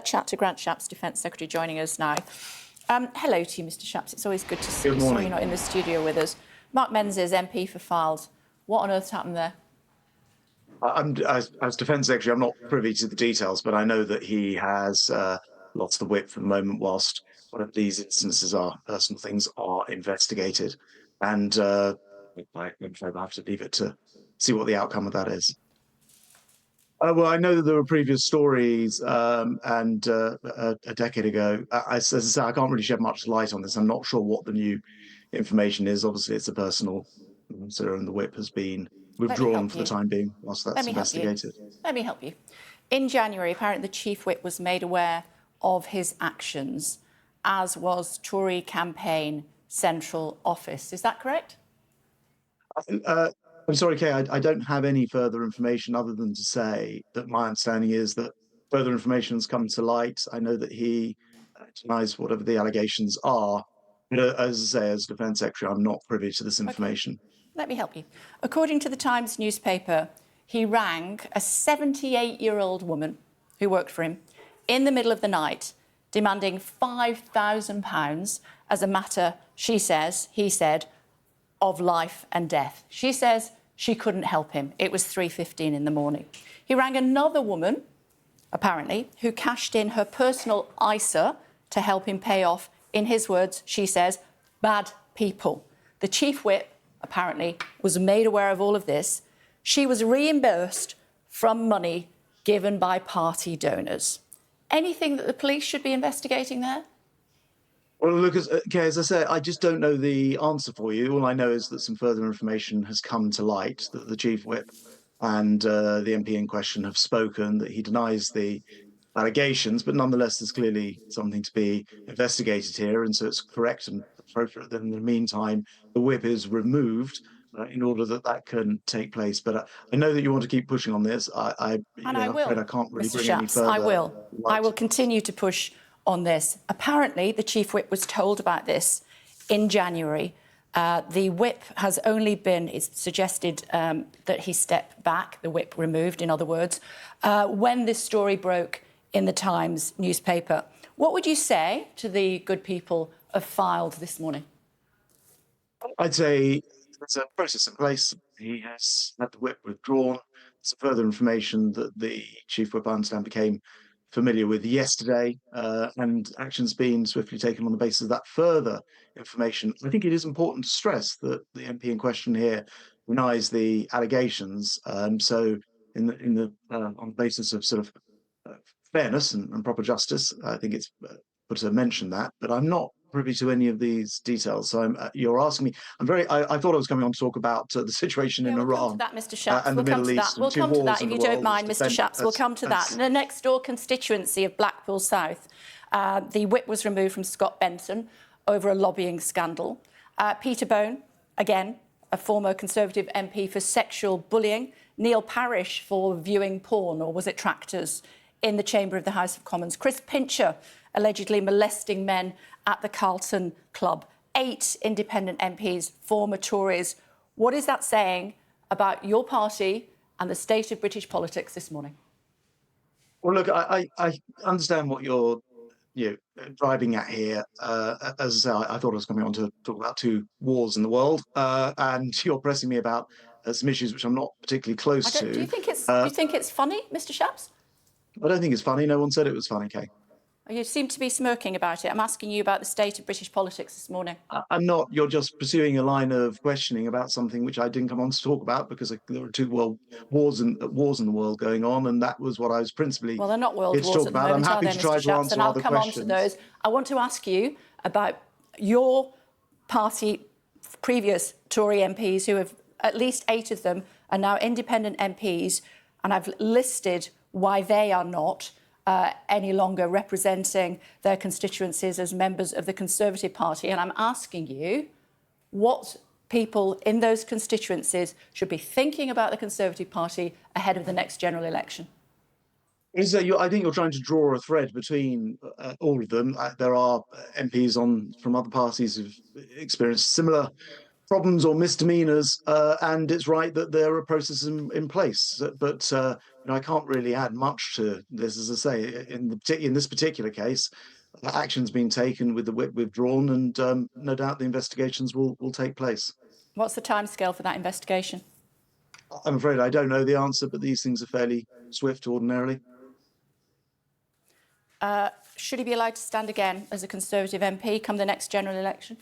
chat to Grant Shapps, Defence Secretary, joining us now. Hello to you, Mr Shapps. It's always good to see you. Sorry you're not in the studio with us. Mark Menzies MP for Filed. What on earth's happened there? As Defence Secretary, I'm not privy to the details, but I know that he has lost the whip for the moment whilst one of these instances are personal things are investigated. And I'm afraid I'll have to leave it to see what the outcome of that is. Well, I know that there were previous stories, and a decade ago, as I say, I can't really shed much light on this. I'm not sure what the new information is. Obviously, it's a personal matter, and the whip has been withdrawn for the time being whilst that's investigated. Let me help you. In January, apparently the Chief Whip was made aware of his actions, as was Tory campaign central office. Is that correct? I'm sorry, Kay, I don't have any further information other than to say that my understanding is that further information has come to light. I know that he denies whatever the allegations are. But as I say, as Defence Secretary, I'm not privy to this information. Okay. Let me help you. According to the Times newspaper, he rang a 78-year-old woman who worked for him in the middle of the night, demanding £5,000 as a matter, she says, he said, of life and death. She says she couldn't help him. It was 3:15 in the morning. He rang another woman, apparently, who cashed in her personal ISA to help him pay off, in his words, she says, bad people. The Chief Whip, apparently, was made aware of all of this. She was reimbursed from money given by party donors. Anything that the police should be investigating there? Well, look, as I say, I just don't know the answer for you. All I know is that some further information has come to light, that the Chief Whip and the MP in question have spoken, that he denies the allegations, but nonetheless there's clearly something to be investigated here, and so it's correct and appropriate that in the meantime the whip is removed in order that that can take place. But I know that you want to keep pushing on this. I will. I can't really bring any further. I will. I will continue to push on this. Apparently, the Chief Whip was told about this in January. The whip has only been, it's suggested that he step back, the whip removed, in other words, when this story broke in the Times newspaper. What would you say to the good people of Filed this morning? I'd say there's a process in place. He has had the whip withdrawn. Some further information that the Chief Whip, I understand, became familiar with yesterday, and actions being swiftly taken on the basis of that further information. I think it is important to stress that the MP in question here denies the allegations. So, on the basis of sort of fairness and proper justice, I think it's good to mention that. But I'm not privy to any of these details. So you're asking me. I thought I was coming on to talk about the situation in Iran. We'll come to that, Mr. Shapps. We'll come to that. We'll come to that if you don't mind, Mr. Shapps. We'll come to that. In the next door constituency of Blackpool South, the whip was removed from Scott Benson over a lobbying scandal. Peter Bone, again, a former Conservative MP for sexual bullying. Neil Parish for viewing porn, or was it tractors, in the chamber of the House of Commons. Chris Pincher allegedly molesting men at the Carlton Club. 8 independent MPs, former Tories. What is that saying about your party and the state of British politics this morning? Well, look, I understand what you're driving at here. As I say, I thought I was coming on to talk about 2 wars in the world, and you're pressing me about some issues which I'm not particularly close to. Do you think it's funny, Mr. Shapps? I don't think it's funny. No one said it was funny, Kay. You seem to be smirking about it. I'm asking you about the state of British politics this morning. I'm not. You're just pursuing a line of questioning about something which I didn't come on to talk about, because there were 2 world wars in the world going on, and that was what I was principally Well, they're not world wars at the moment, I'm happy to try to answer and I'll other come questions. on to those. I want to ask you about your party, previous Tory MPs, who have, at least 8 of them, are now independent MPs, and I've listed why they are not any longer representing their constituencies as members of the Conservative Party. And I'm asking you what people in those constituencies should be thinking about the Conservative Party ahead of the next general election. I think you're trying to draw a thread between all of them. There are MPs from other parties who've experienced similar problems or misdemeanors, and it's right that there are processes in place. But I can't really add much to this. As I say, in this particular case, action's been taken with the whip withdrawn, and no doubt the investigations will take place. What's the timescale for that investigation? I'm afraid I don't know the answer, but these things are fairly swift ordinarily. Should he be allowed to stand again as a Conservative MP come the next general election?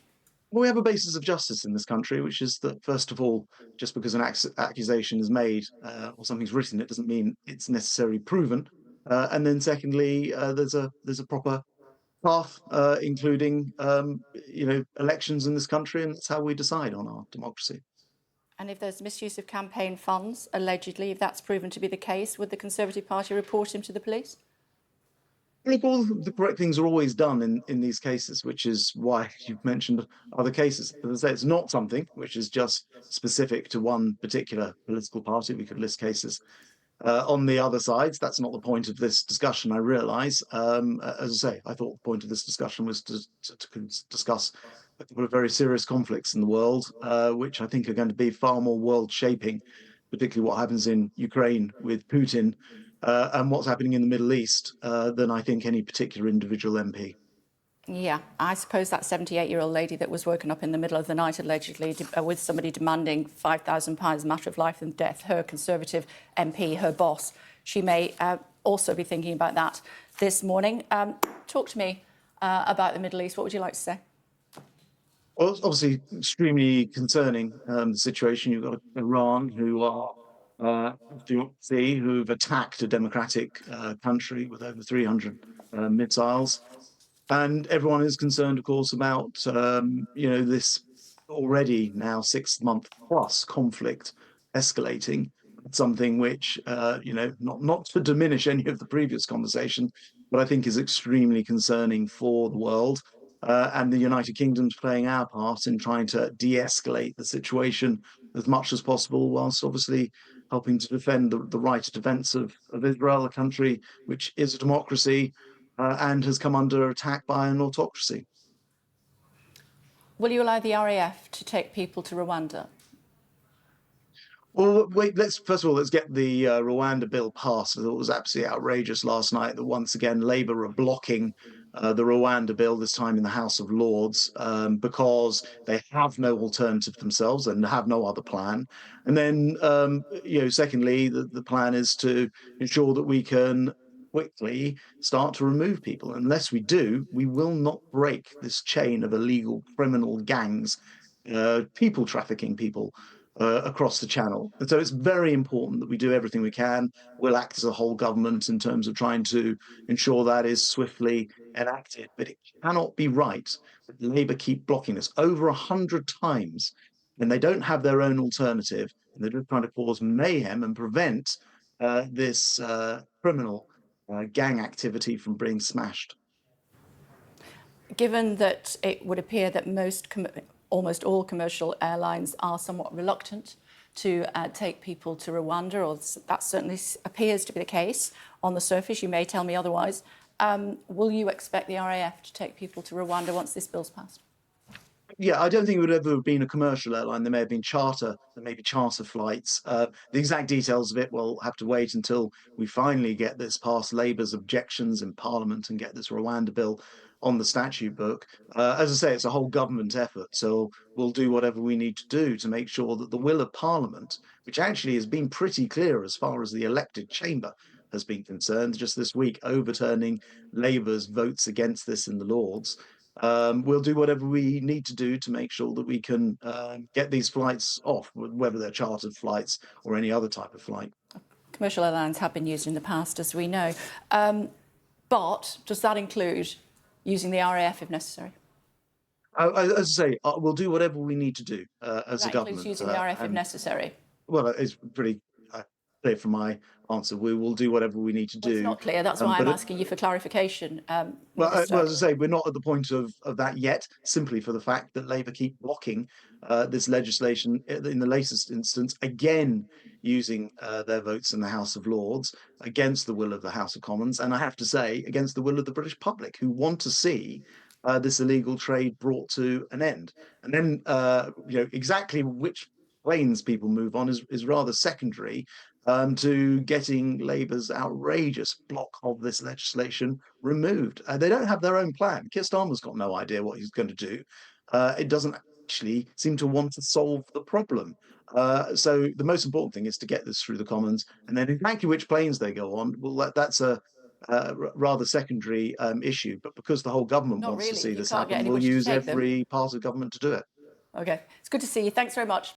Well, we have a basis of justice in this country, which is that, first of all, just because an accusation is made or something's written, it doesn't mean it's necessarily proven. And then, secondly, there's a proper path, including elections in this country, and that's how we decide on our democracy. And if there's misuse of campaign funds, allegedly, if that's proven to be the case, would the Conservative Party report him to the police? I think all the correct things are always done in these cases, which is why you've mentioned other cases. As I say, it's not something which is just specific to one particular political party. We could list cases on the other sides. That's not the point of this discussion, I realise. As I say, I thought the point of this discussion was to discuss a couple of very serious conflicts in the world, which I think are going to be far more world-shaping, particularly what happens in Ukraine with Putin, and what's happening in the Middle East, than I think any particular individual MP. Yeah, I suppose that 78-year-old lady that was woken up in the middle of the night, allegedly, with somebody demanding £5,000, a matter of life and death, her Conservative MP, her boss, she may also be thinking about that this morning. Talk to me about the Middle East. What would you like to say? Well, it's obviously extremely concerning, the situation. You've got Iran, who are who've attacked a democratic country with over 300 missiles. And everyone is concerned, of course, about this already now 6-month plus conflict escalating. Something which not to diminish any of the previous conversation, but I think is extremely concerning for the world. And the United Kingdom's playing our part in trying to de-escalate the situation as much as possible, whilst obviously helping to defend the right of defence of Israel, a country which is a democracy and has come under attack by an autocracy. Will you allow the RAF to take people to Rwanda? Well, wait, first of all, let's get the Rwanda bill passed. It was absolutely outrageous last night that once again Labour are blocking the Rwanda bill, this time in the House of Lords, because they have no alternative themselves and have no other plan. And then, secondly, the plan is to ensure that we can quickly start to remove people. Unless we do, we will not break this chain of illegal criminal gangs, people trafficking people across the channel. And so it's very important that we do everything we can. We'll act as a whole government in terms of trying to ensure that is swiftly enacted. But it cannot be right that Labour keep blocking this over 100 times, and they don't have their own alternative, and they're just trying to cause mayhem and prevent this criminal gang activity from being smashed. Given that it would appear that almost all commercial airlines are somewhat reluctant to take people to Rwanda, or that certainly appears to be the case on the surface. You may tell me otherwise. Will you expect the RAF to take people to Rwanda once this bill's passed? Yeah, I don't think it would ever have been a commercial airline. There may be charter flights. The exact details of it will have to wait until we finally get this past Labour's objections in Parliament and get this Rwanda bill on the statute book. As I say, it's a whole government effort, so we'll do whatever we need to do to make sure that the will of Parliament, which actually has been pretty clear as far as the elected chamber has been concerned, just this week overturning Labour's votes against this in the Lords, we'll do whatever we need to do to make sure that we can get these flights off, whether they're chartered flights or any other type of flight. Commercial airlines have been used in the past, as we know. But does that include using the RAF if necessary? As I say, we'll do whatever we need to do as a government. That includes using the RAF if necessary? Well, it's pretty clear from my answer. We will do whatever we need to do. It's not clear. That's why I'm asking you for clarification. Well, as I say, we're not at the point of that yet, simply for the fact that Labour keep blocking this legislation in the latest instance, again using their votes in the House of Lords against the will of the House of Commons, and I have to say, against the will of the British public, who want to see this illegal trade brought to an end. And then, exactly which planes people move on is rather secondary to getting Labour's outrageous block of this legislation removed. They don't have their own plan. Keir Starmer's got no idea what he's going to do. It doesn't actually seem to want to solve the problem. So the most important thing is to get this through the Commons, and then exactly which planes they go on, well, that's a rather secondary issue. But because the whole government Not wants to really. see You this can't get happen, we'll anybody to use take them. every part of government to do it. OK, it's good to see you. Thanks very much.